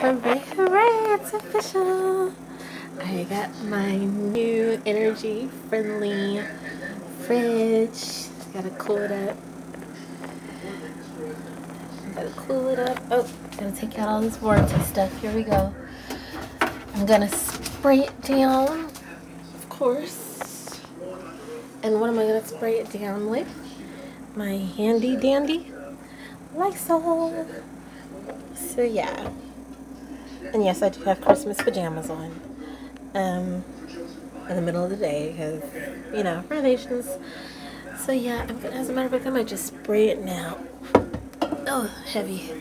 Hooray, hooray, it's official! I got my new energy friendly fridge. Gotta cool it up. Oh, gotta take out all this warranty stuff. Here we go. I'm gonna spray it down, of course. And what am I gonna spray it down with? My handy dandy Lysol. So yeah. And yes, I do have Christmas pajamas on. In the middle of the day because, renovations. So yeah, as a matter of fact, I might just spray it now. Oh, heavy.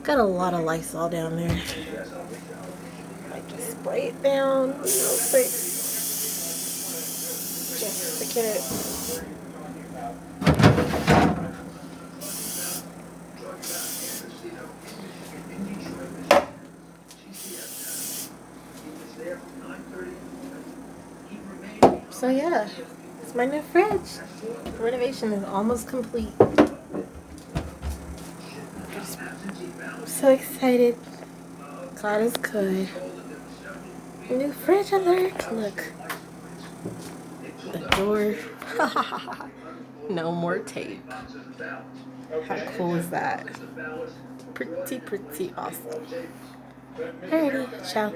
Got a lot of Lysol down there. Might just spray it down real quick. Just to get it. So yeah, it's my new fridge. The renovation is almost complete. I'm so excited. God is good. New fridge alert. Look. The door. No more tape. How cool is that? Pretty awesome. Alrighty, ciao.